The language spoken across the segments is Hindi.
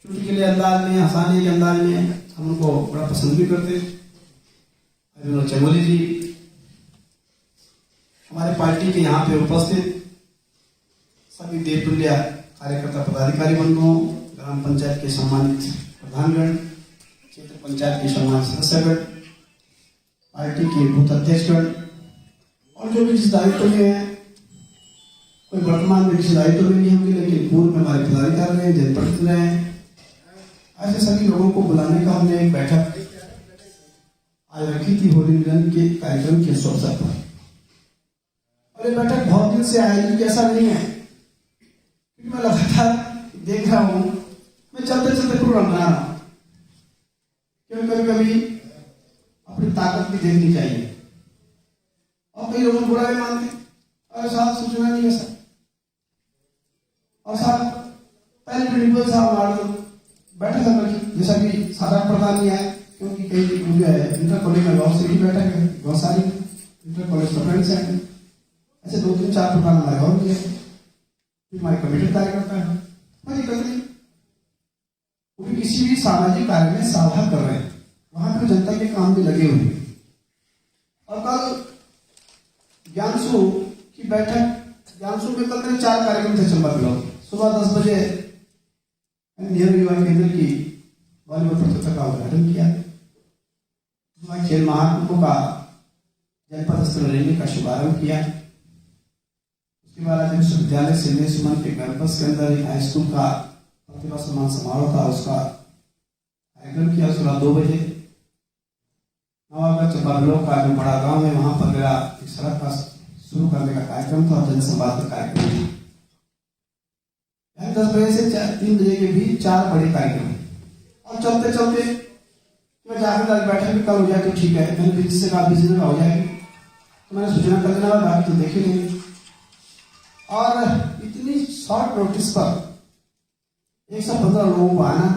चुटकी के अंदाज में, हंसाने के अंदाज में हम उनको बड़ा पसंद भी करते। अभिनव चमोली जी हमारे पार्टी के यहाँ पे उपस्थित सभी देवतुल्य कार्यकर्ता पदाधिकारी बंधुओं, ग्राम पंचायत के सम्मानित प्रधानगण, क्षेत्र पंचायत के सम्मानित सदस्यगण, पार्टी के बूथ अध्यक्षगण और जो भी जिस दायित्व में है, कोई वर्तमान में किसी दायित्व में नहीं होंगे लेकिन पूर्व में हमारे पदाधिकारी रहे, जनप्रतिनिधि रहे, ऐसे सभी लोगों को बुलाने का हमने एक बैठक आज रखी थी होली मिलन के कार्यक्रम के अवसर पर। और ये बैठक बहुत दिन से आएगी ऐसा नहीं है, क्योंकि मैं लगातार देख रहा हूँ, मैं चलते चलते प्रोग्राम बना रहा हूँ, क्योंकि कभी कभी अपनी ताकत भी देखनी चाहिए। और कई लोग बुरा भी मानते, अरे साहब सूचना नहीं है सर, और साहब पहले प्रिंसिपल साहब हमारे बैठक कर रखी, जैसा कि साधारण प्रधान नहीं है, क्योंकि कई इंटर कॉलेज में बहुत सी बैठक है, बहुत सारी इंटर कॉलेज स्टूडेंट्स हैं, ऐसे 2-3-4 प्रधान हमारे और भी है, हमारे कमेटी कार्यकर्ता है, कोई दिक्कत नहीं। वो भी किसी भी सामाजिक कार्य में साझा कर रहे हैं, वहां पर जनता के काम भी लगे हुए। और कल ज्ञानसू की बैठक, ज्ञानसू में कल मेरे 4 कार्यक्रम थे चंबा ब्लॉक। सुबह 10 बजे नेहरू युवा केंद्र की वॉलीबॉल प्रतियोगिता का उद्घाटन किया, खेल महाकुंभ का जनपद स्तर रैली का शुभारंभ किया। उसके बाद आज विश्वविद्यालय से सुमन के कैंपस के अंदर एक हाई स्कूल का प्रतिभा सम्मान समारोह था, उसका कार्यक्रम किया। उसके बाद 2 बजे नवागढ़ चंबा ब्लॉक का जो बड़ा गांव है वहां पर मेरा एक सड़क का शुरू करने का कार्यक्रम था, जनसंवाद का कार्यक्रम था। 10 बजे से 3 बजे के बीच 4 बड़े कार्यक्रम, और चलते चलते मैं जाकर बैठक भी कल हो जाए तो ठीक है, मैंने बिजली से कहा बिजली में हो जाएगी तो मैंने सूचना कर देना, बाकी तो देखे नहीं। और इतनी शॉर्ट नोटिस पर 115 लोगों को आना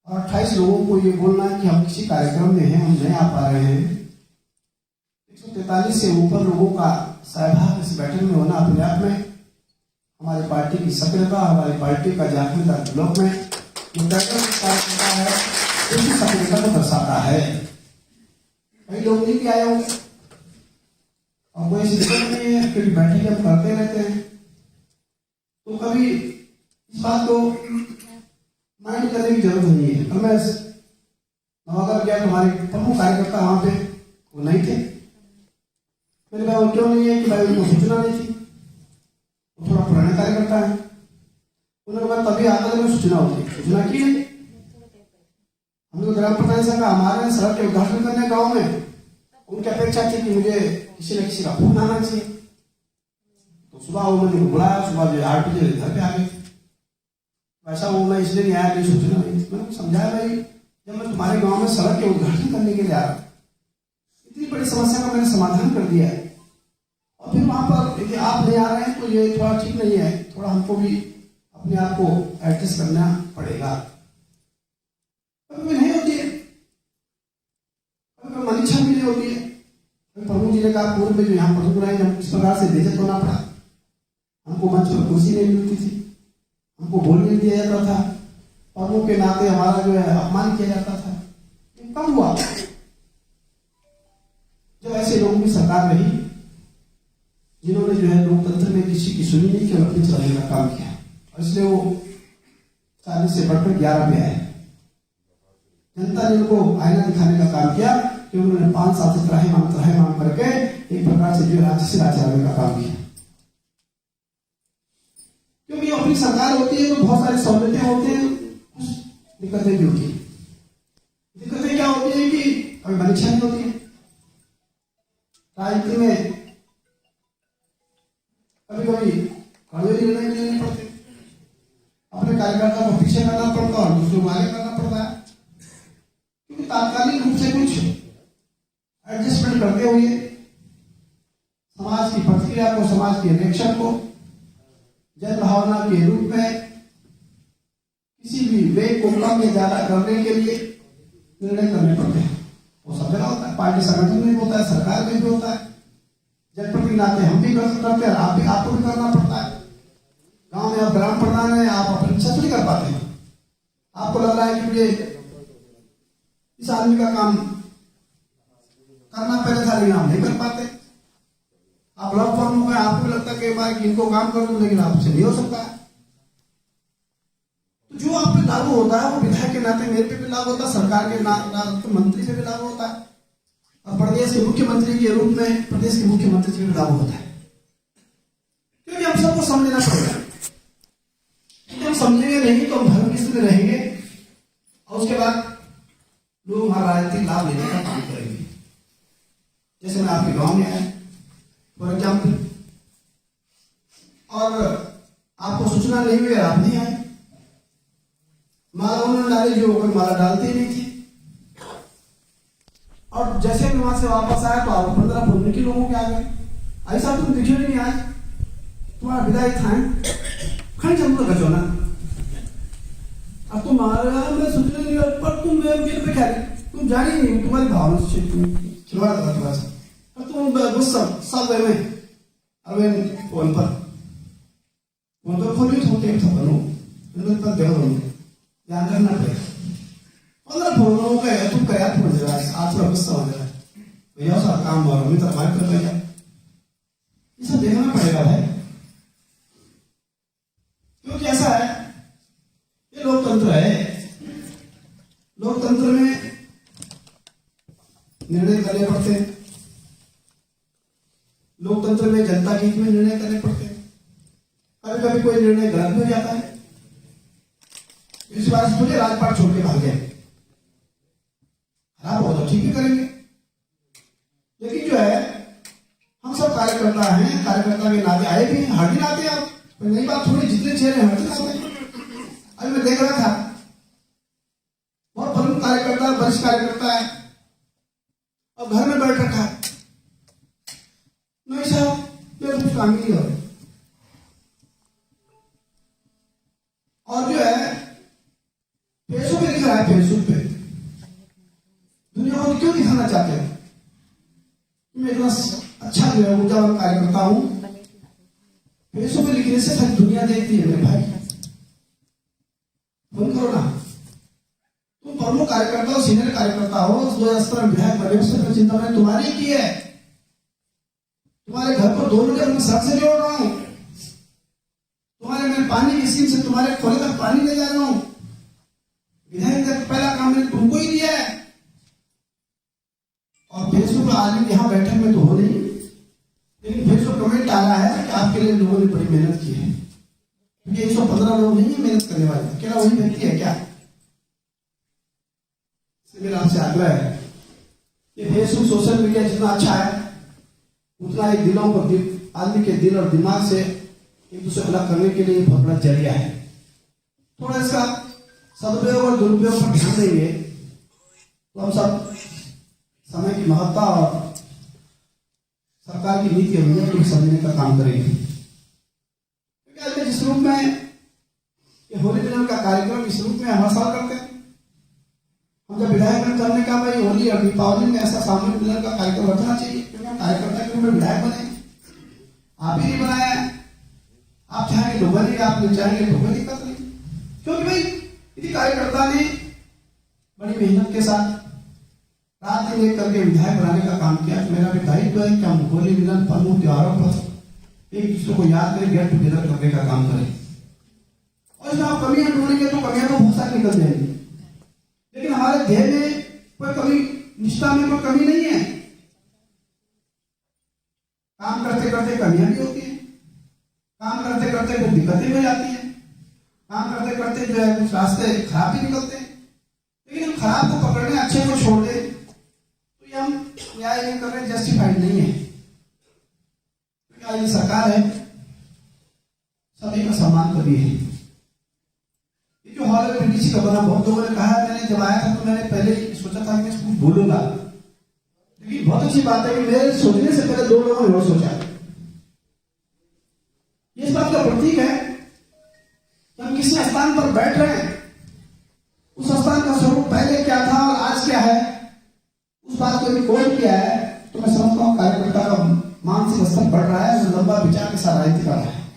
और 28 लोगों को ये बोलना कि हम किसी कार्यक्रम में हैं, हम नहीं आ पा रहे हैं। 143 से ऊपर लोगों का सहभाग इस बैठक में होना अपने आप में हमारी पार्टी की सक्रियता, हमारी पार्टी का जागरूकता ब्लॉक में है, उसकी सक्रियता को दर्शाता है। कई लोग नहीं भी आए होंगे और कोई सिस्टम नहीं है, क्योंकि बैठक हम करते रहते हैं, तो कभी इस बात को माइंड करने की जरूरत नहीं है। और मैं नवागढ़ गया, तुम्हारे प्रमुख कार्यकर्ता वहां पे वो नहीं थे, मैंने कहा क्यों नहीं है कि भाई उनको सूचना नहीं थी, वो थोड़ा पुराने कार्यकर्ता है। उन्होंने कहा तभी आता है सूचना होती, सूचना की है। हमने ग्राम प्रधान से कहा हमारे सड़क के उद्घाटन करने गाँव में, उनकी अपेक्षा थी कि मुझे किसी न किसी का फोन आना चाहिए, तो सुबह वो मैंने बुलाया, सुबह जो 8 बजे घर पे आ गए। वैसा वो मैं इसलिए नहीं आया, कोई सूचना नहीं। मैंने समझाया भाई जब मैं तुम्हारे गांव में सड़क के उद्घाटन करने के लिए आ रहा, इतनी बड़ी समस्या का मैंने समाधान कर दिया है, और फिर वहां पर यदि आप नहीं आ रहे हैं तो ये थोड़ा ठीक नहीं है, थोड़ा हमको भी अपने आप को एडजस्ट करना पड़ेगा। कभी नहीं होती है, कभी मन इच्छा भी नहीं होती है। प्रभु जी ने कहा पूर्व में जो यहाँ प्रभु रहे जब इस प्रकार से बेइज्जत होना पड़ा, हमको मंच पर कुर्सी नहीं मिलती थी, हमको बोलने दिया जाता था, प्रभु के नाते हमारा जो है अपमान किया जाता था। कब हुआ जब ऐसे लोगों की सरकार रही जिन्होंने जो है लोकतंत्र में किसी की सुनी नहीं कि अपने चलाने का काम किया, और इसलिए वो 40 से बढ़कर 11 में आए। जनता ने उनको आईना दिखाने का काम किया कि उन्होंने 5 साल से त्राही मांग करके एक प्रकार से जो राज्य से राज्य चलाने का काम किया। क्योंकि अपनी सरकार होती है तो बहुत सारी सहूलियतें होती हैं, कुछ दिक्कतें भी होती है। दिक्कतें क्या होती है कि कभी परीक्षा नहीं होती है, राजनीति में कभी कभी कड़वे निर्णय लेने पड़ते, अपने कार्यकर्ता को पीछे करना पड़ता है और दूसरों को आगे करना पड़ता है, क्योंकि तात्कालिक रूप से कुछ एडजस्टमेंट करते हुए समाज की प्रतिक्रिया को, समाज के रिएक्शन को जन भावना के रूप में किसी भी वेग को कम या ज्यादा करने के लिए निर्णय करने पड़ते हैं। वो सब जगह होता है, पार्टी संगठन में भी होता है, सरकार में भी होता है, जनप्रतिनिधि नाते हम भी करते हैं, आपको भी करना पड़ता है। गांव में आप ग्राम प्रधान है, आप अपनी इच्छा नहीं कर पाते हैं, आपको लग रहा है कि मुझे इस आदमी का काम करना पहले था, लेकिन आप नहीं कर पाते, आप लॉक फॉर्म हो गए, आपको भी लगता है कि भाई इनको काम कर दूं, लेकिन आपसे नहीं हो सकता है। तो जो आप पे लागू होता है वो विधायक के नाते मेरे पे भी लागू होता है, सरकार के नाते मंत्री पे भी लागू होता है, और प्रदेश के मुख्यमंत्री के रूप में प्रदेश के मुख्यमंत्री से भी लागू होता है। क्योंकि हम सबको समझना पड़ेगा, हम समझेंगे नहीं तो हम धर्म की स्थिति में रहेंगे, और उसके बाद लोग हमारा राजनीतिक लाभ लेने का काम करेंगे। जैसे मैं आपके गांव में आया फॉर एग्जाम्पल, और आपको सूचना नहीं हुई, आप नहीं आए, माला उन्होंने डाली, जो कोई माला डालती ही नहीं थी, और जैसे मैं वहां से वापस आया तो आप 15 फोन के लोगों के आ गए, ऐसा तुम दिखे भी नहीं आज, तुम्हारा विदाई था खड़ी जमूर का ना, अब तुम मैं सोचने नहीं, पर तुम मेरे पे क्या, तुम जानी नहीं, तुम्हारी भावना से खिलवाड़ा था थोड़ा सा, और तुम गुस्सा सब गए में, अब फोन पर फोन भी होते था बनो, मेरे पास देखो ध्यान रखना पड़ेगा। 15 फोन का है, तुम क्या तुम मजा आज थोड़ा गुस्सा हो जाए, भैया सारा काम हो रहा है, तो हमारे कर भैया ये सब देखना पड़ेगा भाई, क्योंकि ऐसा है, ये लोकतंत्र है, लोकतंत्र में निर्णय करने पड़ते हैं, लोकतंत्र में जनता के हित में निर्णय करने पड़ते हैं, कभी कभी कोई निर्णय गलत हो जाता है, इस बार मुझे राजपाट छोड़ के भाग गए, खराब हो तो ठीक ही करेंगे, लेकिन जो है हम सब कार्यकर्ता हैं, कार्यकर्ता के नाते आए भी, हर दिन आते हैं आप, नई बात थोड़ी, जितने चेहरे हर दिन आते हैं। अभी मैं देख रहा था बहुत प्रमुख कार्यकर्ता, वरिष्ठ कार्यकर्ता है, और घर में बैठ रखा है, नहीं साहब मेरे कुछ काम नहीं हो रहा, और जो है फेसबुक पे लिख रहा है, फेसबुक पे दुनिया को क्यों दिखाना चाहते हैं मैं इतना अच्छा जो है ऊर्जावान कार्यकर्ता हूं, फेसबुक पे लिखने से सारी दुनिया देखती है मेरे भाई, फोन करो ना, तुम प्रमुख कार्यकर्ता हो, सीनियर कार्यकर्ता हो, 2017 में विधायक बने, उससे चिंता मैंने तुम्हारी की है, तुम्हारे घर को 2 मीटर में सड़क से जोड़ रहा हूं, तुम्हारे मैं पानी की स्कीम से तुम्हारे खोले तक पानी ले जा रहा हूं, विधायक का पहला काम मैंने तुमको ही दिया है, और फेसबुक पर आदमी यहाँ बैठक में तो हो नहीं, लेकिन फेसबुक कमेंट आ रहा है कि आपके लिए लोगों ने बड़ी मेहनत की है, क्योंकि 115 लोग नहीं है मेहनत करने वाले, अकेला वही व्यक्ति है क्या, मेरा आपसे आग्रह है कि फेसबुक सोशल मीडिया जितना अच्छा है उतना ही दिलों को आदमी के दिल और दिमाग से एक दूसरे को अलग करने के लिए बहुत बड़ा जरिया है। थोड़ा इसका सदुपयोग और दुरुपयोग पर ध्यान देंगे तो हम सब समय की महत्ता और सरकार की नीति और नियम को समझने का काम करेंगे। क्योंकि आज जिस रूप में ये होली मिलन का कार्यक्रम इस रूप में हर साल करते हैं, हम जब विधायक बन करने का भाई होली और दीपावली में ऐसा सामूहिक मिलन का कार्यक्रम रखना चाहिए, क्योंकि हम कार्यकर्ता के रूप में विधायक बने, आप ही नहीं बनाया, आप चाहेंगे तो बनेगा, आप नहीं चाहेंगे तो कोई दिक्कत नहीं, क्योंकि भाई यदि कार्यकर्ता ने बड़ी मेहनत के साथ रात दिन एक करके विधायक बनाने का काम किया, तो मेरा भी दायित्व है कि हम होली मिलन प्रमुख त्योहारों पर एक दूसरे को याद करें, गेट टुगेदर करने का काम करें, और इसमें आप कमियां ढूंढेंगे तो कमियां तो बहुत सारी निकल जाएंगी, लेकिन हमारे ध्येय में कोई कमी, निष्ठा में कोई कमी नहीं है, काम करते करते कमियां भी होती है, काम करते करते कुछ दिक्कतें हो जाती है, काम करते करते जो है कुछ रास्ते खराब भी निकलते हैं, लेकिन हम खराब को पकड़ने अच्छे को छोड़ दे तो ये हम न्याय नहीं कर रहे, जस्टिफाइड नहीं है, क्योंकि ये सरकार है, सभी का सम्मान कभी है। ये जो हॉल है किसी का बना, बहुत लोगों ने कहा, मैंने जब आया था तो मैंने पहले सोचा था कि मैं इसको बोलूंगा, लेकिन बहुत अच्छी बात है कि मेरे सोचने से पहले 2 लोगों ने और सोचा, इस बात का प्रतीक है कि हम किसी स्थान पर बैठ रहे हैं, उस स्थान का स्वरूप पहले क्या था और आज क्या है, उस बात को रिकॉर्ड किया है, तो मैं समझता हूँ कार्यकर्ता का मानसिक स्तर बढ़ रहा है, लंबा विचार के साथ राजनीति कर रहा है।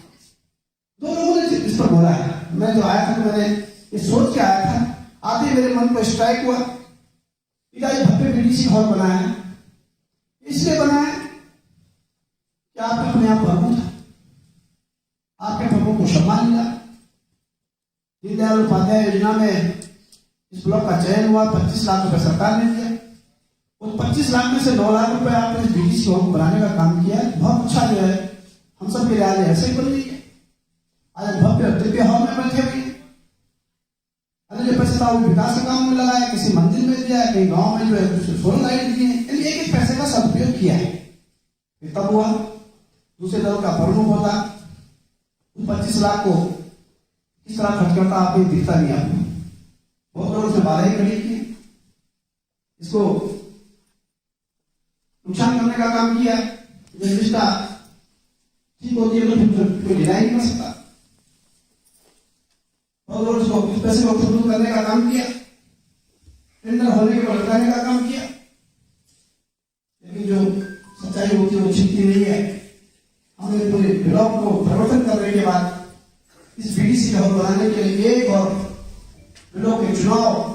2 लोगों ने इस पर बोला है, मैं जो आया था तो मैंने ये सोच के आया था। आते ही मेरे मन को स्ट्राइक हुआ, पिताजी भव्य बीडीसी हॉल बनाया है, इसलिए बनाया कि आपने अपने आप प्रभु था, आपके प्रभु को सम्मान मिला। दीनदयाल उपाध्याय योजना में इस ब्लॉक का चयन हुआ, 25 लाख रुपए सरकार ने दिया। उस 25 लाख में से 9 लाख रुपए आपने इस बीडीसी हॉल को बनाने का काम किया है। बहुत अच्छा जो है हम सब के लिए आज ऐसे ही बन रही है। आज भव्य दिव्य हॉल में बैठे हुए जो पैसे था वो विकास के काम में लगाया, किसी मंदिर में दिया, कहीं गांव में जो है सोलर लाइट दिए, यानी एक एक पैसे का सदुपयोग किया है। तब हुआ दूसरे दल का प्रमुख होता, 25 लाख को किस तरह खर्च करता आपको दिखता नहीं। आपको बहुत लोगों से 12 ही कड़ी की, इसको नुकसान करने का काम किया। जो रिश्ता ठीक होती है तो कोई डिनाई नहीं कर सकता, और उसको इस पैसे को खुद करने का काम किया, टेंडर होने के बाद लगाने का काम किया। लेकिन जो सच्चाई होती है वो छिपती नहीं है। हमने पूरे ब्लॉक को परिवर्तन करने के बाद इस बीडीसी हॉल बनाने के लिए एक और ब्लॉक के चुनाव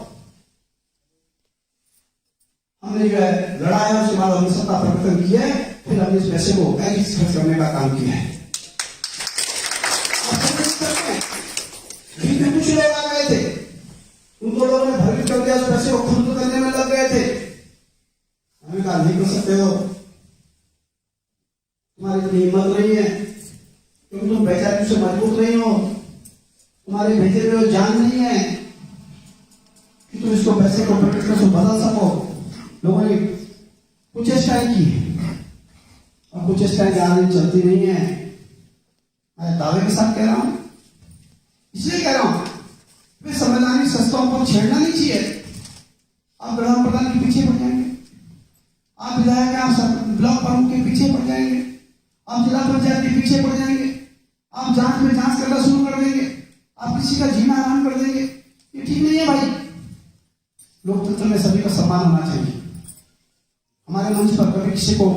हमने जो है लड़ा है, उसके बाद हमने सत्ता परिवर्तन किया है, फिर हमने इस पैसे को खर्च करने का काम किया है। कुछ लोग आ गए थे, उनको लोगों ने भ्रमित कर दिया, उस पैसे को खुद करने में लग गए थे। हमें कहा नहीं कर सकते हो, तुम्हारी इतनी हिम्मत नहीं है, क्योंकि तुम बेचारी से मजबूत नहीं हो, तुम्हारे भेजे हुए जान नहीं है कि तुम इसको पैसे को बदल सको। लोगों ने कुछ चेष्टाएं की और कुछ चेष्टाएं आगे चलती नहीं है। मैं दावे के साथ कह रहा हूं, इसलिए कह रहा हूं वे संवैधानिक संस्थाओं को छेड़ना नहीं चाहिए। आप ग्राम प्रधान के पीछे पड़ जाएंगे, आप विधायक आप ब्लॉक प्रमुख के पीछे पड़ जाएंगे, आप जिला पंचायत के पीछे पड़ जाएंगे, आप जांच में जांच करना शुरू कर देंगे, आप किसी का जीना आराम कर देंगे। ये ठीक नहीं है भाई। लोकतंत्र में सभी का सम्मान होना चाहिए। हमारे मंच पर कभी किसी को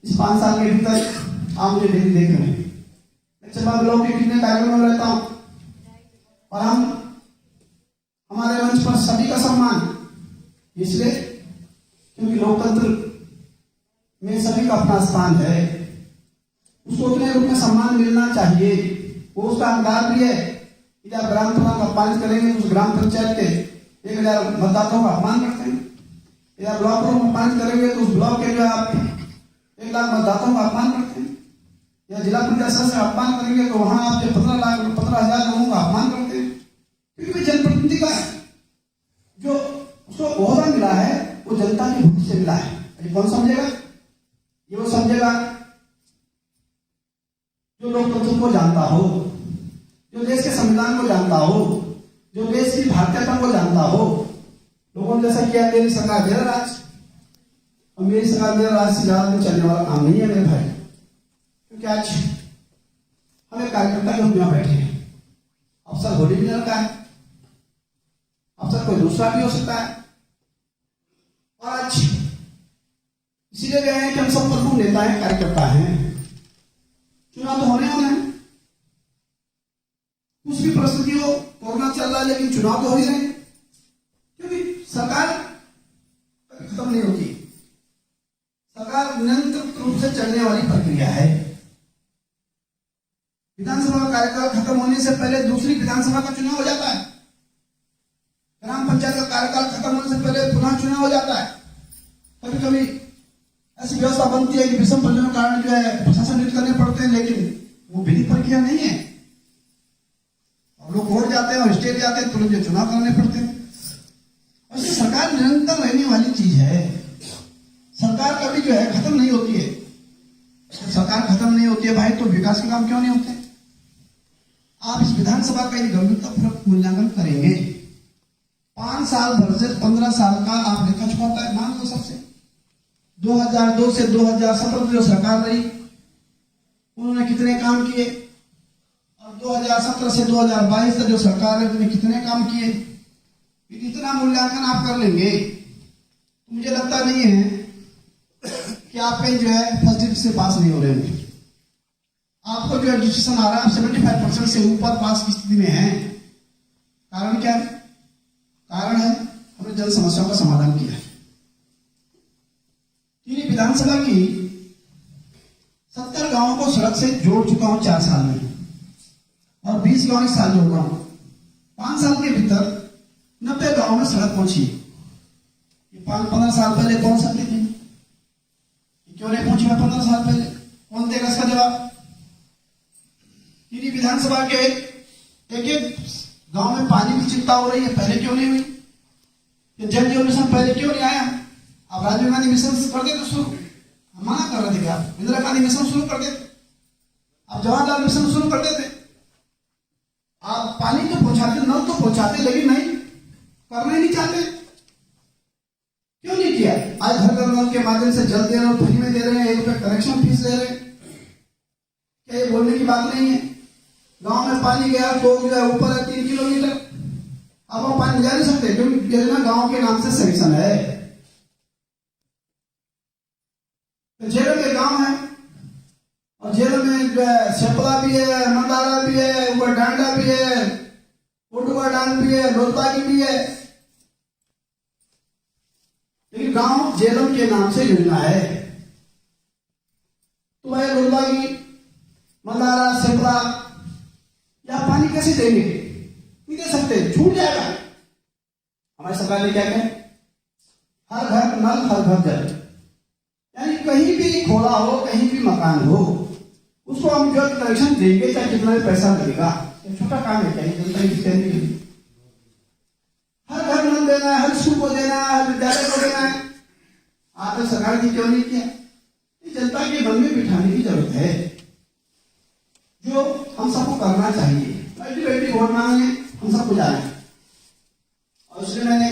इस 5 साल के भीतर आप मुझे नहीं देख रहे हैं। मैं चंबा ब्लॉक के कितने कार्यक्रम में रहता हूं और हमारे मंच पर सभी का सम्मान, इसलिए क्योंकि लोकतंत्र में सभी का अपना स्थान है, उसको उतने रूप में सम्मान मिलना चाहिए। वो उसका अधिकार भी है। यदि आप ग्राम प्रधान का अपमान करेंगे तो उस ग्राम पंचायत के 1000 मतदाताओं का अपमान करते हैं। यदि आप ब्लॉक को अपमान करेंगे तो उस ब्लॉक के जो आप 1 लाख मतदाताओं का अपमान करते हैं। या जिला पंचायत सदस्य का अपमान करेंगे तो वहां आप 15,000 लोगों का अपमान करते हैं। क्योंकि जनप्रतिनिधि का जो उसको ओहदा मिला है वो जनता की भूख से मिला है। ये कौन समझेगा? ये वो समझेगा जो लोकतंत्र को जानता हो, जो देश के संविधान को जानता हो, जो देश की भारतीयता को जानता हो। लोगों ने जैसा किया मेरी सरकार मेरा राज, और मेरी सरकार मेरा राज से ज्यादा चलने वाला काम नहीं है मेरे भाई। क्योंकि आज हमें कार्यकर्ता के रूप में बैठे हैं, अफसर होली भी लड़का है, अफसर कोई दूसरा भी हो सकता है। और आज इसीलिए गए हैं कि हम सब प्रमुख नेता हैं, कार्यकर्ता हैं। चुनाव तो होने हैं, कुछ भी परिस्थिति हो, कोरोना चल रहा है लेकिन चुनाव तो हो ही रहे, क्योंकि सरकार खत्म नहीं होती। सरकार निरंतर रूप से चलने वाली प्रक्रिया है। विधानसभा का कार्यकाल खत्म होने से पहले दूसरी विधानसभा का चुनाव हो जाता है। ग्राम पंचायत का कार्यकाल खत्म होने से पहले पुनः चुनाव हो जाता है। कभी कभी ऐसी व्यवस्था बनती है कि विषम परिस्थितियों के कारण जो है प्रशासन नियुक्त करने पड़ते हैं, लेकिन वो विधि प्रक्रिया नहीं है। और लोग वोट जाते हैं और स्टेट जाते हैं, तुरंत चुनाव कराने पड़ते हैं। और सरकार निरंतर रहने वाली चीज है। सरकार कभी जो है खत्म नहीं होती है। सरकार खत्म नहीं होती है भाई, तो विकास के काम क्यों नहीं होते? आप इस विधानसभा का गंभीरतापूर्वक मूल्यांकन करेंगे। 5 साल भर से 15 साल का आप लेखा चुकाता है, मान लो सबसे 2002 से 2017 जो सरकार रही उन्होंने कितने काम किए, और 2017 से 2022 तक जो सरकार है उन्होंने कितने काम किए। इतना मूल्यांकन आप कर लेंगे तो मुझे लगता नहीं है कि आप कहीं जो है फर्स्ट डिविजन से पास नहीं हो रहे होंगे। आपको जो है डिसीजन आ रहा है, आप 75% से ऊपर पास की स्थिति में है। कारण क्या है? कारण है हमने जन समस्याओं का समाधान किया। टिहरी विधानसभा की 70 गांवों को सड़क से जोड़ चुका हूं 4 साल में, और 20 गांव इस साल जोड़ रहा हूं। 5 साल के भीतर 90 गांवों में सड़क पहुंची। 15 साल पहले पहुंच सकती थी, क्यों नहीं पहुंची? 15 साल पहले कौन देगा इसका जवाब? टिहरी विधानसभा के एक गांव में पानी की चिंता हो रही है, पहले क्यों नहीं हुई? ये जल जीवन मिशन पहले क्यों नहीं आया? अब राजीव गांधी मिशन कर देते शुरू, हम मना कर रहे थे कि आप इंदिरा गांधी मिशन शुरू कर देते, आप जवाहरलाल मिशन शुरू कर देते। आप पानी तो पहुंचाते, नल तो पहुंचाते, लेकिन नहीं करना ही नहीं चाहते। क्यों नहीं किया? आज घर घर नल के माध्यम से जल दे रहे हैं, फ्री में दे रहे हैं, 1 रुपए कनेक्शन फीस ले रहे हैं। क्या ये बोलने की बात नहीं है? गांव में पानी गया तो जो है ऊपर है 3 किलोमीटर, अब हम पानी जा नहीं सकते क्योंकि योजना गांव के नाम से सैंक्शन है। तो जेल में गांव है, और जेल में जो है सेपला भी है, मंदारा भी है, ऊपर डांडा भी है, उडुआ डांड भी है, लोलबागी भी है, लेकिन गांव जेलम के नाम से योजना है। तो भाई लोलबागी, मंदारा, सेपला या पानी कैसे देंगे? नहीं दे सकते, छूट जाएगा। हमारी सरकार ने क्या किया? हर घर नल हर घर जल, यानी कहीं भी खोला हो, कहीं भी मकान हो, उसको हम जो कनेक्शन देंगे, चाहे कितना भी पैसा लगेगा। छोटा काम है, चाहिए जनता की कहने के लिए हर घर नल देना है, हर स्कूल को देना है, हर विद्यालय को देना है। आपने सरकार की क्यों नहीं किया? जनता के मन में बिठाने की जरूरत है, जो हम सबको करना चाहिए। बैठी वोट मांगने हम सबको जाना है, और इसलिए मैंने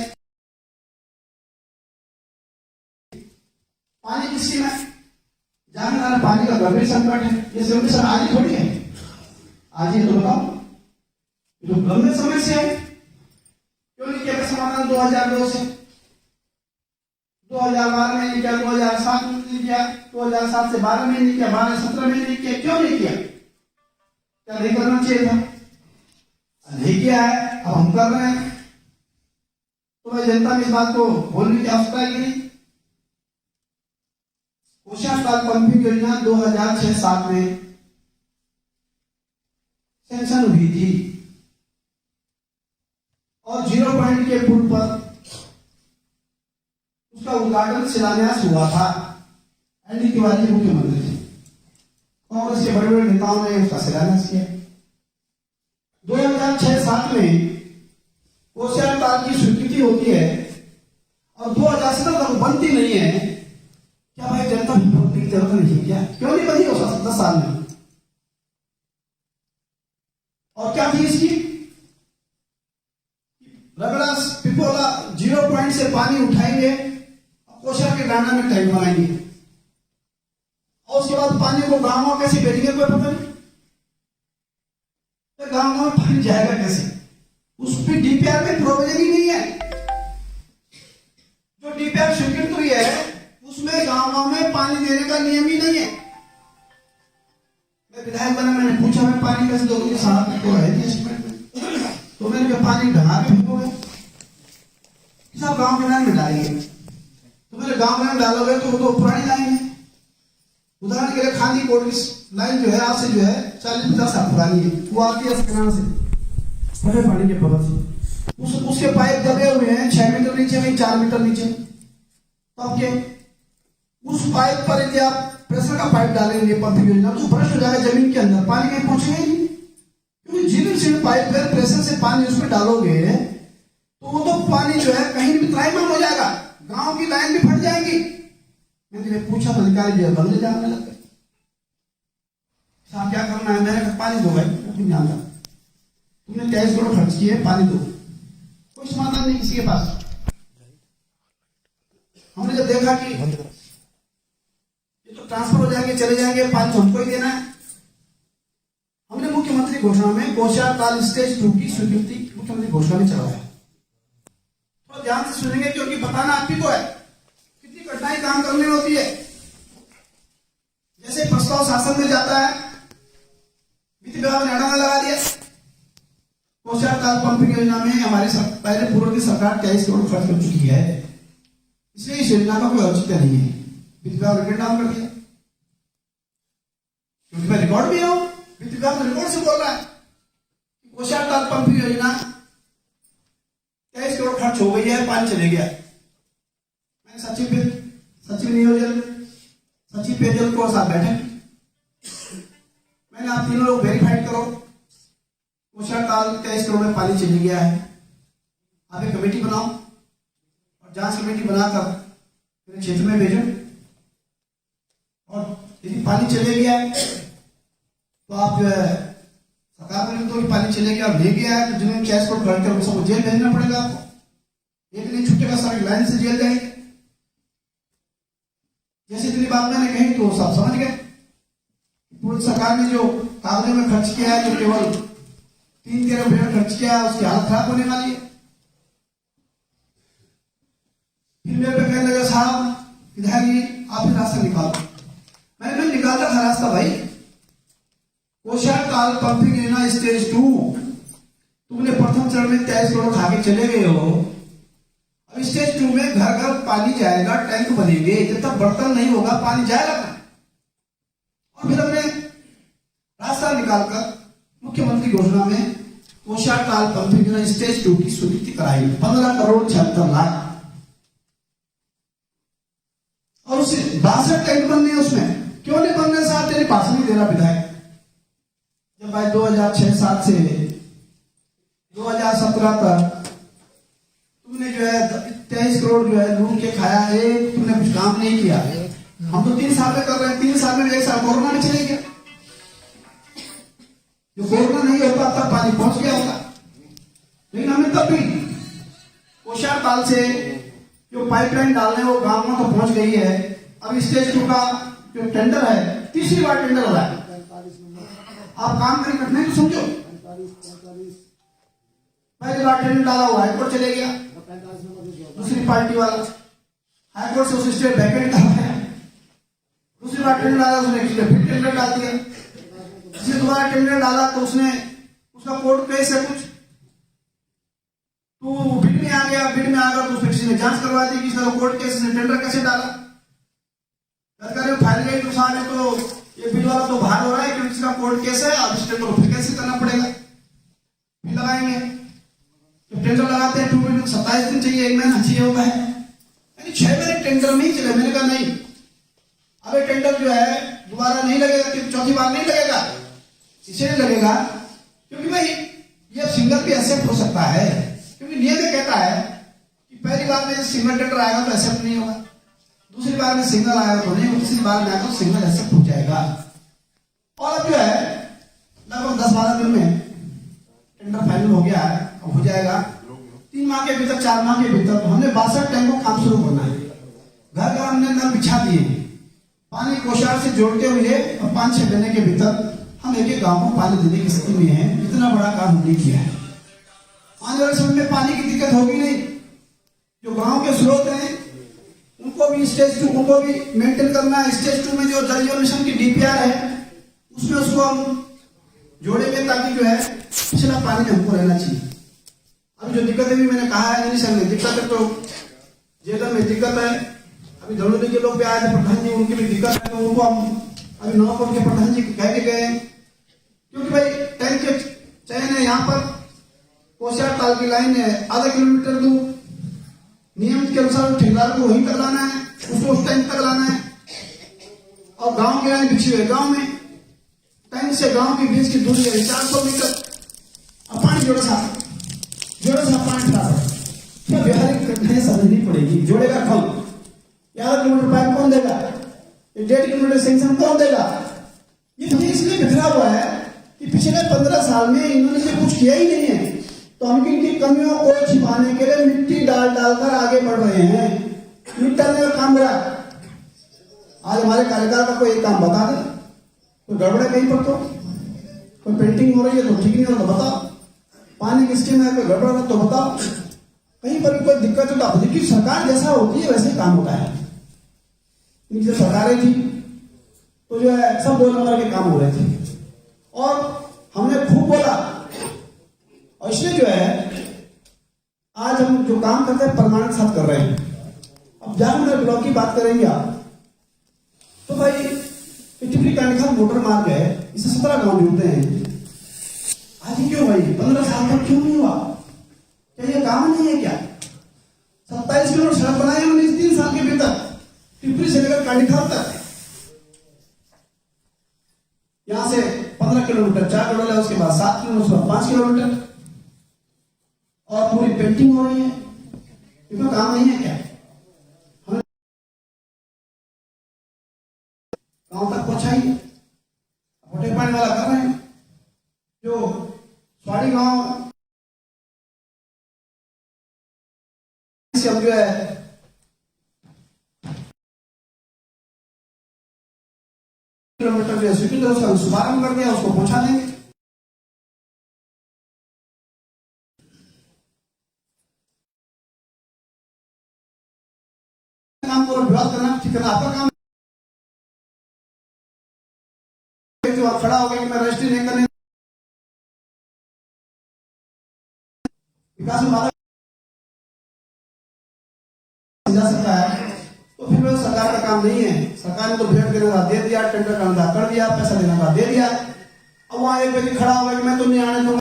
पानी किसी में जानना, पानी का गंभीर संकट है। ये समस्या आज ही थोड़ी है, आज ही तो बताओ, जो गंभीर समस्या है। क्यों नहीं किया समाधान? 2002 से 2012 में नहीं किया, 2007 में नहीं किया, 2007 से 12 में नहीं किया, 12 से 17 में नहीं किया। क्यों नहीं किया? क्या नहीं करना चाहिए था? नहीं किया है, अब हम कर रहे हैं। तो भाई जनता में इस बात को बोलने की आवश्यकता है कि नहीं? कोषागार पंपिंग योजना 2006-07 में सेंक्शन हुई थी, और 0 पॉइंट के पुल पर उसका उद्घाटन शिलान्यास हुआ था। एनडी तिवारी मुख्यमंत्री थे, कांग्रेस के बड़े बड़े नेताओं ने उसका शिलान्यास किया। 2006-07 में कोषागार की स्वीकृति होती है, और 2017 तक बनती नहीं है। क्या भाई जनता भोटने की जरूरत नहीं है क्या? क्यों नहीं बनी? 10 साल में। और क्या थी इसकी? रगड़ा पिपोला 0 पॉइंट से पानी उठाएंगे, कोषा के डांडा में टैंक बनाएंगे, और उसके बाद पानी को गांव कैसे भेजेंगे कोई पता नहीं। तो गांव में पानी जाएगा कैसे? उस पर डीपीआर में प्रोविजन ही नहीं है। जो डीपीआर स्वीकृत हुई है उसमें गांव में पानी देने का नियम ही नहीं है। मैं विधायक बना, मैंने पूछा मैं पानी कैसे दोगे? साहब को है एस्टिमेट में, तो मैंने कहा पानी ढंगा के फेंकोगे, सब गांव के नाम में डालेंगे। तो मेरे गांव में डालोगे तो वो तो पुरानी लाइन है। उदाहरण के लिए खादी कोट की लाइन जो है आज से जो है 40-50 साल पुरानी है, वो आती है सकराना से, बड़े पानी के पर्वत से। उसके पाइप दबे हुए हैं 6 मीटर नीचे में, 4 मीटर नीचे। तो अब क्या? उस पाइप पर यदि आप प्रेशर का पाइप डालेंगे पंपिंग योजना, तो भ्रष्ट हो जाएगा जमीन के अंदर, पानी कहीं पहुंचेगा ही नहीं। क्योंकि जीरो सीड पाइप पर प्रेशर से पानी उसमें डालोगे तो वो तो पानी जो है कहीं भी त्राईमाम हो जाएगा, गांव की लाइन भी फट जाएगी। मैंने पूछा तो अधिकारी जो है बंदे जानने लग गए, साहब क्या करना है? मैंने कहा पानी दो भाई, तुम जानता, तुमने 23 करोड़ खर्च किए, पानी दो। कोई समाधान नहीं किसी के पास। हमने जब देखा कि ये तो ट्रांसफर हो जाएंगे, चले जाएंगे, पानी तो हमको ही देना है, हमने मुख्यमंत्री घोषणा में कोषागार स्टेज 2 की स्वीकृति मुख्यमंत्री घोषणा में चलाया। तो ध्यान से सुनेंगे क्योंकि बताना आप ही को है कितनी कठिनाई काम करने में होती है। जैसे प्रस्ताव शासन में जाता है, वित्त विभाग ने अड़ंगा लगा दिया, कोषागार ताल पंपिंग योजना में हमारे पहले पूर्व की सरकार 23 करोड़ खर्च कर चुकी है, इसलिए इस योजना का कोई औचित्य नहीं है। वित्त विभाग रिकॉर्ड डाउन कर दिया, क्योंकि मैं रिकॉर्ड भी हूं, वित्त विभाग रिकॉर्ड से बोल रहा है कोषागार ताल पंपिंग योजना 23 करोड़ खर्च हो गई है, पानी चले गया। मैंने सचिव नियोजन, सचिव पेयजल को साथ बैठे, मैंने आप तीनों लोग वेरीफाइड करो, कोषागार ताल 23 करोड़ में पानी चले गया है। आप एक कमेटी बनाओ और जांच कमेटी बनाकर मेरे क्षेत्र में भेजो, और यदि पानी चले गया तो आप जो है सरकार को लिख दो कि पानी चले गया और ले गया है, तो जिन्होंने 23 करोड़ खर्च किया सबको जेल भेजना पड़ेगा। आपको एक नहीं छूटेगा, सारी लाइन से जेल जाएंगे। जैसे इतनी बात मैंने कही तो सब समझ गए। पूर्व सरकार ने जो कागजों में खर्च किया है, जो केवल 3-13 बिलियन खर्च किया है, उसकी हालत खराब होने वाली है। फिर मेरे पे कहने लगा साहब विधायक जी आप ही रास्ता निकालो। मैंने निकाला था रास्ता भाई। कोषागार ताल पंपिंग योजना स्टेज 2 तुमने प्रथम चरण में 23 करोड़ खा के चले गए हो। अब स्टेज 2 में घर घर पानी जाएगा, टैंक बनेंगे, जब तक बर्तन नहीं होगा पानी जाएगा। और फिर हमने रास्ता निकालकर मुख्यमंत्री घोषणा में कोषागार ताल पंपिंग योजना स्टेज 2 की स्वीकृति कराई, 15 करोड़ 76 लाख। और उसे 62 टैंक बनने, उसमें क्यों नहीं बनने साहब, तेरे भाषण नहीं दे रहा विधायक। जब भाई 2006-7 से 2017 तक तुमने जो है 23 करोड़ जो है लूट के खाया है, तुमने कुछ काम नहीं किया। हम तो 3 साल में कर रहे हैं, 3 साल में 1 साल कोरोना में चले गया। जो कोरोना नहीं होता तब पानी पहुंच गया होता, लेकिन हमें तब भी कोषागार ताल से जो पाइपलाइन डालने वो गांव में तो पहुंच गई है। अब स्टेज 2 का जो टेंडर है, तीसरी बार टेंडर हो रहा है। आप काम करें कठिनाई तो समझो। पहली बार टेंडर डाला हुआ हाईकोर्ट चले गया, दूसरी पार्टी वाला हाईकोर्ट से उस स्टेट वैकेंट कर रहा है। दूसरी बार टेंडर डाला उसने, फिर टेंडर डाल दिया। जिसने दोबारा टेंडर डाला तो उसने उसका कोर्ट केस है कुछ, तो बिड में आ गया, बिड में आ गया तो उसने किसी ने जांच करवा दी कि इसने कोर्ट केस से टेंडर कैसे डाला। सरकार फाइल गई नुकसान है तो ये बिल वाला तो बाहर हो रहा है क्योंकि इसका कोर्ट केस है, अब इस टेंडर को फिर कैसे करना पड़ेगा, फिर लगाएंगे। तो टेंडर लगाते हैं 2 महीने 27 दिन चाहिए, 1 महीना चाहिए होगा है, यानी 6 महीने टेंडर नहीं चले। मैंने कहा नहीं, अब ये टेंडर जो है दोबारा नहीं लगेगा, कि चौथी बार नहीं लगेगा। इसलिए लगेगा क्योंकि भाई ये सिंगल भी एक्सेप्ट हो सकता है, क्योंकि नियम में कहता है कि पहली बार में सिंगल टेंडर आएगा तो एक्सेप्ट नहीं होगा, दूसरी बार में सिंगल आएगा तो नहीं, तीसरी बार में आएगा तो सिंगल एक्सेप्ट हो जाएगा। और अब जो है लगभग 10-12 दिन में टेंडर फाइनल हो गया है, अब हो जाएगा 3 माह के भीतर, 4 माह के भीतर। तो हमने 62 टैंक को काम शुरू करना है। घर घर हमने नल बिछा दिए, पानी कोषागार से जोड़ते हुए और 5-6 महीने के भीतर हम एक गांव को पानी देने की स्थिति में है। इतना बड़ा काम हमने किया है। आने वाले समय में पानी की दिक्कत होगी नहीं। जो गांव के स्रोत हैं उनको भी स्टेज 2 उनको भी मेंटेन करना है। स्टेज 2 में जो जल जीवन मिशन की डीपीआर है उसमें उसको हम जोड़ेंगे ताकि जो है पिछला पानी हमको रहना चाहिए। अभी जो दिक्कत है भी मैंने कहा है, नहीं दिक्कत है तो जेलर में दिक्कत है। अभी धनौली के लोग भी आए थे प्रधान जी, उनकी भी दिक्कत है, तो उनको हम अभी नौकोट के प्रधान जी कह के गए, क्योंकि भाई टैंक के चयन है। यहाँ पर कोषागार ताल की लाइन है आधा किलोमीटर दूर, नियम के अनुसार ठेकेदार को वहीं तक लाना है, उसको उस टैंक तक लाना है। और गांव की लाइन बिछी हुई, गांव में टैंक से गांव के बीच की दूरी है 400 मीटर। अब पानी जोड़ा सा पानी खड़ा है, क्या व्यवहारिक कठिनाई समझनी पड़ेगी। जोड़ेगा कौन? 11 किलोमीटर पाइप कौन देगा? 1.5 किलोमीटर सेंक्शन कौन देगा? ये तो इसलिए बिखरा हुआ है कि पिछले 15 साल में इन्होंने कुछ किया ही नहीं है। तो हम इनकी कमियों को छिपाने के लिए मिट्टी डालकर आगे बढ़ रहे हैं। मिट्टी डालने का काम रहा। आज हमारे कार्यकाल का कोई एक काम बता दे, कोई गड़बड़ है कहीं पर, तो कोई पेंटिंग हो रही है तो ठीक नहीं हो तो बताओ, पानी की स्कीम है कोई गड़बड़ है तो बताओ, कहीं पर भी कोई दिक्कत हो तो आप देखिए। सरकार जैसा होती है वैसे काम होता है। जब सरकारें थी तो जो है सब 2 नंबर के काम हो रहे थे और हमने खूब बोला और इसलिए जो है आज हम जो काम करते हैं प्रमाणित साथ कर रहे हैं। अब जामनगर ब्लॉक की बात करेंगे आप, तो भाई टिपरी कांडिखा मोटर मार्ग है, इसे 17 गांव जुड़ते हैं। आज क्यों भाई 15 साल तक क्यों नहीं हुआ? क्या ये काम नहीं है क्या? 27 किलोमीटर सड़क बनाई उन्होंने 3 साल के भीतर, टिपरी से लेकर कांडिखा तक। यहां से 15 किलोमीटर 4 किलोमीटर, उसके बाद 7 किलोमीटर, 5 किलोमीटर, और पूरी पेंटिंग हो रही है। इतना काम नहीं है क्या? हमें गांव तक पहुंचाइए। मोटे पानी वाला कर रहे हैं, जो स्वाड़ी गांव से हम जो है किलोमीटर जो है उसका शुभारंभ कर दिया, उसको पहुंचा देंगे। काम को विवाद करना ठीक करना आपका काम। जो आप खड़ा हो गया कि मैं रजिस्ट्री नहीं करने विकास में बाधा जा सकता है, तो फिर वो सरकार का काम नहीं है। सरकार ने तो भेंट देने का दे दिया, टेंडर का अनुदान कर दिया, पैसा देने का दे दिया। अब वहां एक व्यक्ति खड़ा होगा कि मैं तो नहीं आने दूंगा।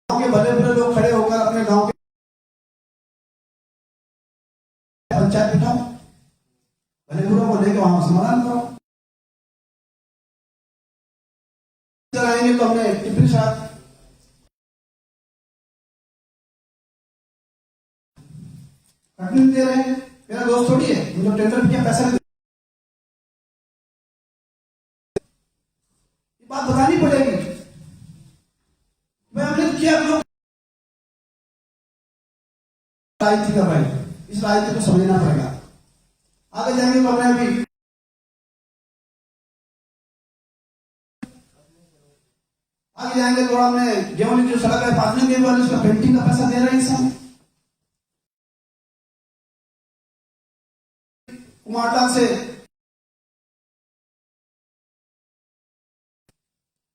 गांव के भले भले लोग खड़े होकर अपने गांव के पंचायत बिठाओ, भले बुरों को लेकर वहां समाधान करो। आएंगे तो हमने टिप्पणी साहब कटनी दे रहे हैं, मेरा दोस्त थोड़ी है, मुझे टेंडर किया पैसा नहीं। बात बतानी पड़ेगी। मैं हमने किया लोग राजनीति कर रहे हैं, इस राजनीति को समझना पड़ेगा। आगे जाएंगे तो हमने अभी आगे जाएंगे तो हमने गेवली जो सड़क है पाटन के वाले उसका पेंटिंग का पैसा दे रहे हैं सब। कुमारटाल से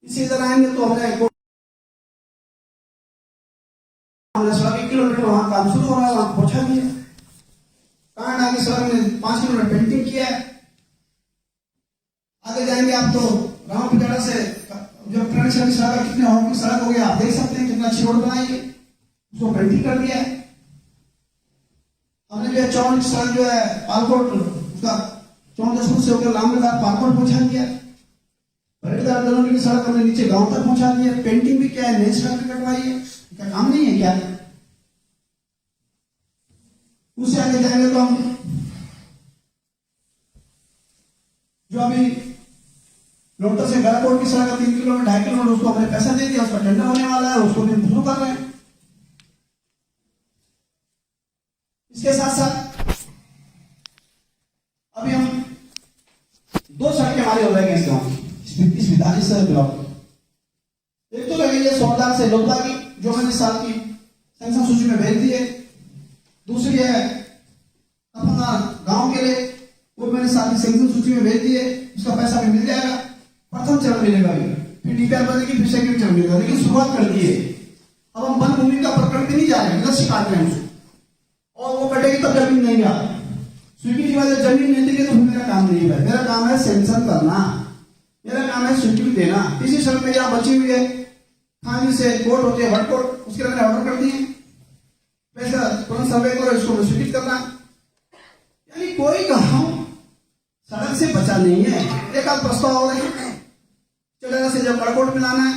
इसी तरह आएंगे तो हमने सड़क 1 किलोमीटर वहां काम शुरू हो रहा है, वहां पहुंचा दिया। कांडा की सड़क में 5 किलोमीटर पेंटिंग किया है। आगे जाएंगे आप तो राम पिटाड़ा से जो प्रणेश्वर की सड़क कितने होम की सड़क हो गई आप देख सकते हैं, कितना अच्छी रोड बनाई है, उसको पेंटिंग कर दिया है। हमने जो चौन की सड़क जो है पालकोट उसका 14 से होकर लामबदार पालकोट पहुंचा दिया। बरेदार दोनों की सड़क हमने नीचे गांव तक पहुंचा दिया। पेंटिंग भी क्या है, नई सड़क भी कटवाई है। क्या काम नहीं है क्या? उससे आगे जाएंगे तो हम जो अभी लोटस से गलाकोट की सड़क 3 किलोमीटर 2.5 किलोमीटर उसको हमने पैसा दे दिया, उसका टेंडर होने वाला है, उसको भी शुरू कर रहे हैं। इसके साथ साथ अभी हम 2 सड़कें हमारे हो जाएंगे इस गांव इस विधानसभा ब्लॉक। एक तो लगी है सोमदार से लोकला की, जो मैंने साल की सेंसर सूची में भेज दी है। दूसरी है अपना गांव के लिए, वो मैंने साल की सेंसर सूची में भेज दी है, उसका पैसा भी मिल जाएगा। प्रथम चरण मिलेगा, फिर डीपीआर बनेगी, फिर सेकंड चरण मिलेगा, लेकिन शुरुआत कर दी है। अब हम वन भूमि का प्रकरण भी नहीं जा रहे, लक्ष्य काट रहे हैं उसको, और वो कटेगी तब जमीन नहीं आ स्वीकृति वाले जमीन नहीं देगी तो मेरा काम नहीं है। मेरा काम है सेंसर करना, मेरा काम है स्वीकृति देना। इसी सड़क में जहां बची हुई है खानी से कोर्ट होती है वट कोर्ट, उसके लिए मैंने ऑर्डर कर दिए, पैसा तुरंत सर्वे करो, इसको स्वीकृत करना। यानी कोई गांव सड़क से बचा नहीं है। एक आध प्रस्ताव हो रहे हैं चलेगा से जब कड़कोट में लाना है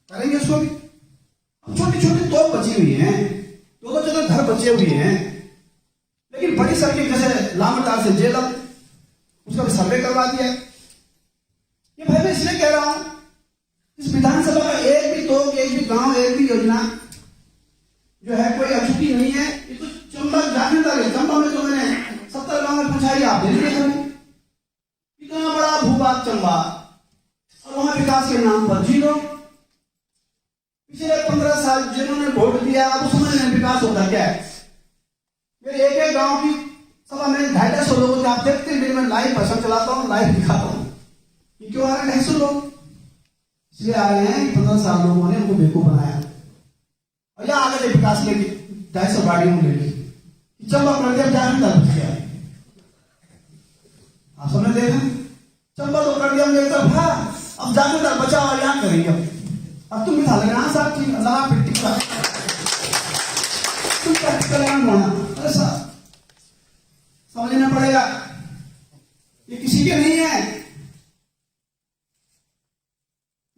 करेंगे उसको भी। छोटी छोटी तो बची हुई हैं, 2-2 जगह घर बचे हुए हैं, लेकिन बड़ी सड़कें जैसे लामटार से जेलम उसका भी सर्वे करवा दिया। ये भाई मैं इसलिए कह रहा हूं, इस विधानसभा का एक भी तो एक भी गांव एक भी योजना जो है कोई अछूती नहीं है। ये तो चंबा जागीरदार है। चंबा में तो मैंने 70 गांव में पहुंचाई, आप दे दिए करें। इतना बड़ा भूभाग चंबा और वहां विकास के नाम पर जीरो। पिछले 15 साल जिन्होंने वोट दिया अब उसमें विकास होता क्या है? मेरे एक गांव की सभा में 250 लोग, आप देखते हैं मैं लाइव भाषण चलाता हूँ, लाइव दिखाता हूँ। क्यों आ रहे 250 लोग? इसलिए आ रहे हैं 15 साल लोगों ने उनको बेवकूफ बनाया और यहाँ आगे विकास लेके 250 गाड़ियों ले ली चंबा कर दिया जान दल गया। आप समझ रहे हैं चंबा तो कर दिया हमने तरफ हाँ अब जाने दल बचा और यहाँ करेंगे अब तुम बिठा लेना साहब ठीक लगा पिट्टी का तुम प्रैक्टिकल होना अरे साहब समझना पड़ेगा ये किसी के नहीं है।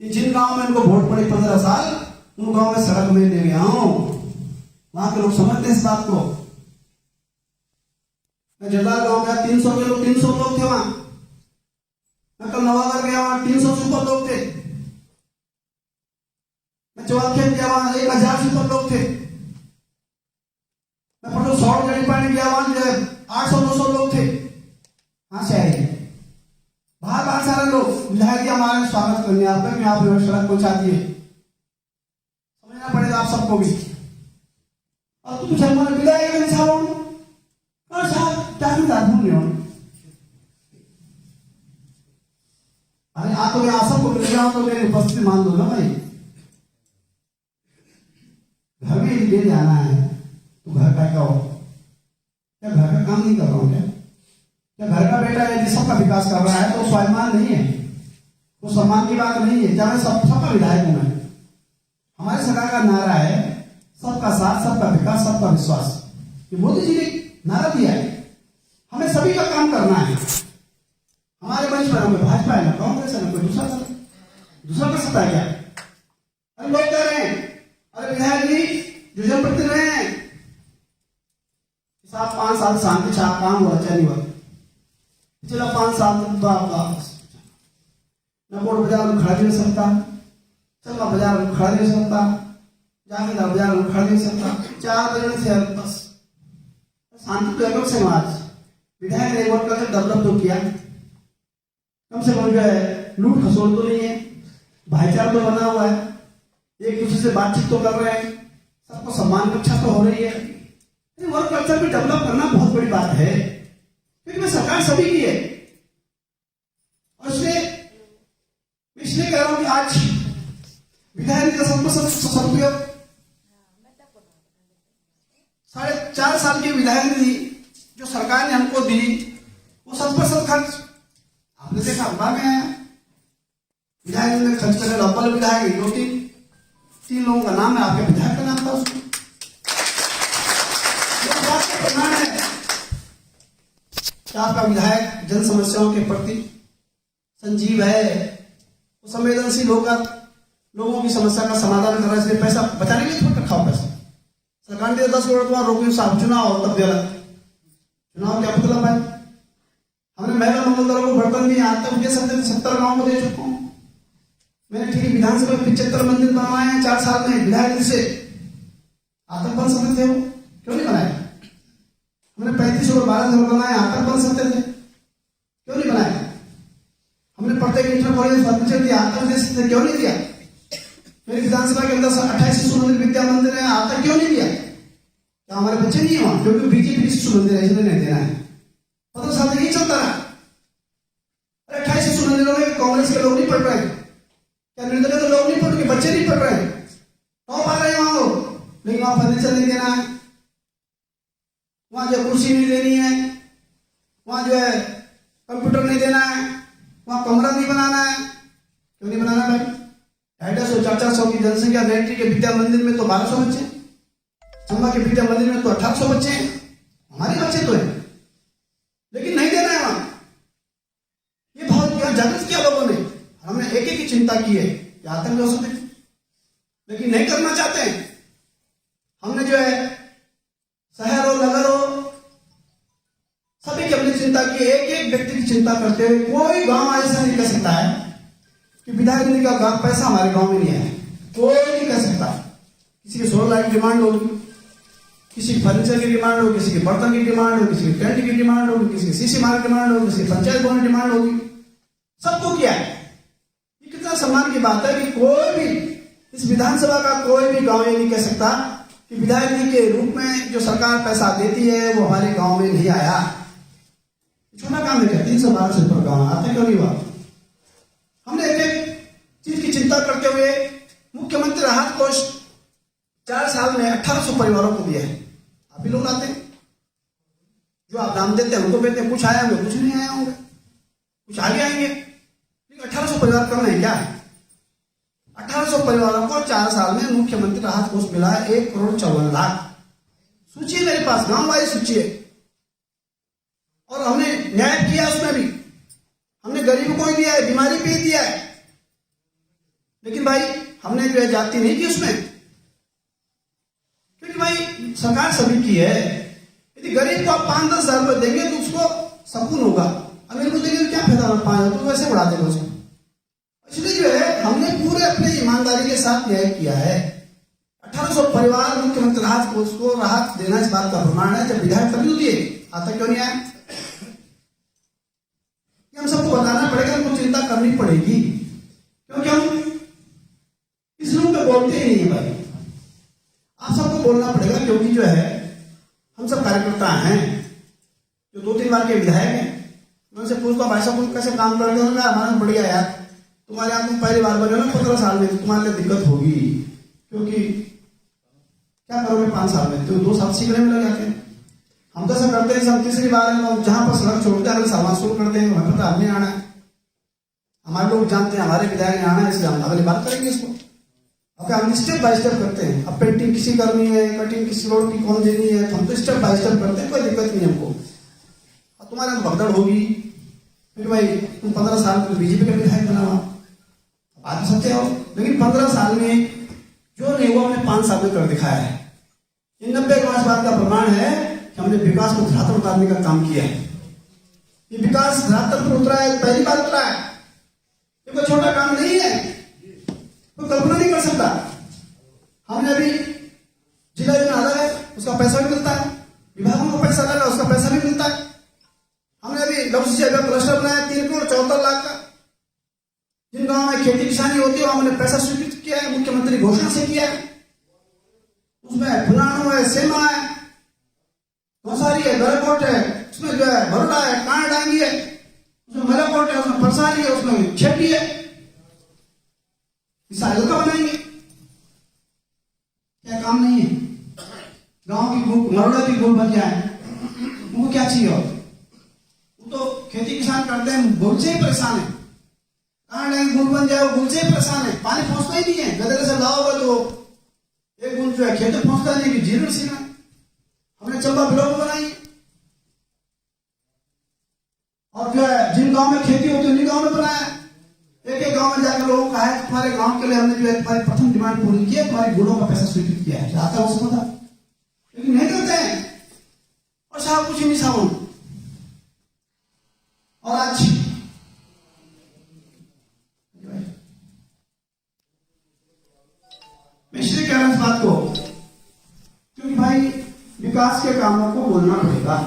ये जिन गांव में इनको वोट पड़े 15 साल उन गांव में सड़क में ले गया हूं वहां के लोग समझते हैं इस बात को। मैं जलाल गांव गया 300 के लोग 300 लोग थे वहां। मैं कल नवागढ़ गया वहां 300 से ऊपर लोग थे। मैं चौखेत गया वहां 1000 से ऊपर लोग थे। मैं पटो 100 गड़ी पानी गया वहां 800-900 लोग थे। कहां से आए बाहर सारे लोग विधायक हमारे स्वागत करने आपका कि आप सड़क पहुंचा दिए। समझना पड़ेगा आप सबको भी। और तुम मुसलमान विधायक नहीं साहब और साहब क्या भूल रहे हो अरे आप तो यहाँ सबको मिल जाओ तो मेरी उपस्थिति मान दो ना भाई। घर में ले जाना है तो घर का क्या हो क्या घर का काम नहीं कर रहा हूँ क्या घर का बेटा है जिस सबका विकास कर रहा है तो स्वाभिमान नहीं है वो सम्मान की बात नहीं है। जब सबका विधायक हूं मैं हमारे सरकार का नारा है सबका साथ सबका विकास सबका विश्वास। ये मोदी जी ने नारा दिया है हमें सभी का काम करना है। हमारे मंच पर हमें भाजपा है ना कांग्रेस है ना कोई दूसरा कर सकता है क्या। अरे लोग कह रहे हैं अरे विधायक जी जो जनप्रतिनिधि रहे हैं साहब 5 साल शांति छा काम हुआ चाहे नहीं हुआ पिछला 5 साल न बोर्ड बाजार में खड़ा नहीं हो सकता चंबा बाजार में खड़ा नहीं हो सकता जागीरदार बाजार में खड़ा नहीं हो सकता 4 बजे से बस शांति तो अलग से आज विधायक ने वोट करके डेवलप तो किया कम से कम जो है लूट खसोट तो नहीं है भाईचारा तो बना हुआ है एक दूसरे से बातचीत तो कर रहे हैं सबको सम्मान रक्षा तो हो रही है। वर्क कल्चर भी डेवलप करना बहुत बड़ी बात है क्योंकि सरकार सभी की है। और इसलिए कह रहा हूं कि आज विधायक का सदुपयोग 4.5 साल की विधायक निधि जो सरकार ने हमको दी वो 100% खर्च आपने देखा अखबार में आया विधायक ने खर्च करे अव्वल विधायक जो कि 3 लोगों का नाम है आपके विधायक का नाम था उसमें है आपका विधायक जन समस्याओं के प्रति संजीव है वो संवेदनशील होकर लोगों की समस्या का समाधान कर रहा है। इसलिए पैसा बचाने के लिए थोड़ा रखा पैसा सरकार ने 10 करोड़ तुम्हारा रोकी साहब चुनाव हो तब दिया चुनाव क्या मतलब है। हमने महिला मंगल दलों को बर्तन दिए आज तक मुझे 70 गाँव में दे चुका हूँ। मैंने ठीक विधानसभा में 75 मंदिर बनवाए हैं 4 साल में विधायक से आतंक बन सकते थे वो क्यों नहीं बनाए। हमने 35 और 12 घर बनाए आतंक बन सकते थे क्यों नहीं बनाए। हमने प्रत्येक इंटर कॉलेज फर्नीचर दिया आतंक दे सकते क्यों नहीं दिया। मेरी विधानसभा के अंदर 28 शिशु मंदिर विद्या मंदिर है आतंक क्यों नहीं दिया। क्या हमारे बच्चे नहीं है वहां क्योंकि बीजेपी शिशु मंदिर है इसलिए नहीं देना है 15 साल तक ये चलता रहा। 28 शिशु मंदिरों में कांग्रेस के लोग नहीं पढ़ रहे क्या निर्दलीय तो लोग नहीं पढ़ रहे बच्चे नहीं पढ़ रहे कौन पढ़ रहे हैं वहां लोग लेकिन वहां फर्नीचर नहीं देना है वहां जो कुर्सी नहीं देनी है वहां जो है कंप्यूटर नहीं देना है वहां कमरा नहीं बनाना है क्यों नहीं बनाना भाई। 250-400 की जनसंख्या नेत्री के विद्या मंदिर में तो 1200 बच्चे चंबा के विद्या मंदिर में तो 1800 बच्चे हैं हमारे बच्चे तो है लेकिन नहीं देना है वहां। ये बहुत जागृत किया लोगों ने हमने एक की चिंता की है कि आतंक हो सकते लेकिन नहीं करना चाहते हैं। हमने जो है शहर हो नगर हो सभी की अपनी चिंता की एक व्यक्ति की चिंता करते हुए कोई गांव ऐसा नहीं कर सकता है कि विधायक निधि का गांव पैसा हमारे गांव में नहीं है कोई नहीं कर सकता। किसी की सोलर लाइट डिमांड होगी किसी की फर्नीचर की डिमांड होगी किसी की बर्तन की डिमांड होगी किसी की टेंट की डिमांड होगी किसी की सीसी मार की डिमांड होगी किसी की पंचायत भवन की डिमांड होगी सबको किया है। ये कितना सम्मान की बात है कि कोई भी इस विधानसभा का कोई भी गांव ये नहीं कह सकता कि विधायक निधि के रूप में जो सरकार पैसा देती है वो हमारे गांव में नहीं आया। छोटा काम है क्या 312 से ऊपर गांव आते क्यों नहीं हुआ। हमने एक चीज की चिंता करते हुए मुख्यमंत्री राहत कोष 4 साल में 1800 परिवारों को दिया है। आप भी लोग आते हैं, जो आप दाम देते हैं उनको देते हैं, कुछ आया होंगे, कुछ नहीं आया होंगे, कुछ आगे आएंगे, लेकिन 1800 परिवार करना है क्या? 1800 परिवारों को 4 साल में मुख्यमंत्री राहत कोष मिला है 1,54,00,000। सूची है मेरे पास, गांव वाली सूची है, और हमने न्याय किया उसमें भी। हमने गरीब को ही दिया है, बीमारी पे ही दिया है, लेकिन भाई हमने जो है जाति नहीं की उसमें, क्योंकि भाई सरकार सभी की है। यदि गरीब को आप 5-10 हजार रुपये देंगे तो उसको सकून होगा, अमीर को देंगे तो क्या फायदा होगा, 5 हजार तो वैसे बढ़ा देगा उसको। इसलिए जो है हमने पूरे अपने ईमानदारी के साथ न्याय किया है। 1800 परिवार मुख्यमंत्री राहत कोष को राहत देना इस बात का प्रमाण है। जब विधायक तभी तो दिए, आता क्यों नहीं आया? हम सबको बताना पड़ेगा, हमको चिंता करनी पड़ेगी, क्योंकि हम इस रूप में बोलते ही नहीं भाई। आप सबको बोलना पड़ेगा, क्योंकि जो है हम सब कार्यकर्ता हैं, जो 2-3 बार के विधायक हैं। मैं उनसे पूछता हूँ, भाई साहब कैसे काम कर रहे हो? हमारा बढ़िया यार, तुम्हारे यहाँ तुम पहली बार बने हो ना 15 साल में, तुम्हारे लिए दिक्कत होगी, क्योंकि क्या करोगे 5 साल में, तो 2 साल सीखने में लग जाते हैं। हम तो ऐसा करते हैं, हम तीसरी बार है, जहां पर सड़क छोड़ते हैं अगले सामान शुरू करते हैं, हमें पता हमने आना है, हमारे लोग जानते हैं हमारे विधायक ने आना है, इसलिए हम अगली बार करेंगे इसको। ओके, हम स्टेप बाय स्टेप करते हैं। अब पेंटिंग किसी करनी है, कटिंग किसी रोड की कौन देनी है, तो हम तो स्टेप बाय स्टेप करते हैं, कोई दिक्कत नहीं हमको। और तुम्हारे भगदड़ होगी, फिर भाई तुम 15 साल में बीजेपी का विधायक बना हुआ, बात सकते हो, लेकिन 15 साल में जो नहीं हुआ हमने 5 साल में कर दिखाया है। इन 90 के बात का प्रमाण है कि हमने विकास को धरातल उतारने का काम किया है। ये विकास धरातल पर उतरा है, पहली बार उतरा है, ये कोई छोटा काम नहीं है, कोई कल्पना नहीं कर सकता। हमने अभी जिला योजना अलग है, उसका पैसा भी मिलता है, विभागों को पैसा लगा उसका पैसा भी मिलता है। हमने अभी लघु सिंचाई का क्लस्टर बनाया 3,74,00,000 का। जिन गांव में खेती किसानी होती है हमने पैसा स्वीकृत किया है, मुख्यमंत्री घोषणा से किया है। उसमें फुलाणु है, सेमा है, गौसारी है, गरकोट है, उसमें जो है बरोड़ा है, कांड डांगी है, उसमें मलाकोट है, उसमें परसारी है, उसमें छेटी है। इस साल का बनाएंगे, क्या काम नहीं है? गांव की भूख, मरोड़ा की भूख बन जाए, उनको क्या चाहिए? और वो तो खेती किसान करते हैं, भूख से ही परेशान है। गुड़ बन जाए, वो गुड़ से ही परेशान है, पानी पहुंचता ही नहीं है। गदरे से लाओगे तो एक गुड़ जो है खेत में पहुंचता नहीं, कि जीर्ण सीना। हमने चंबा ब्लॉक बनाई, और जो है जिन गांव में खेती होती है उन्हीं गांव में बनाया। एक गांव में जाकर लोगों को कहा है तुम्हारे गांव के लिए हमने जो है तुम्हारी प्रथम डिमांड पूरी की है, तुम्हारी गुड़ों का पैसा स्वीकृत किया है। आता है उसको था, लेकिन नहीं करते हैं, और साहब कुछ नहीं साहब। और आज मैं इसलिए कह रहा हूं इस बात को, क्योंकि भाई विकास के कामों को बोलना पड़ेगा।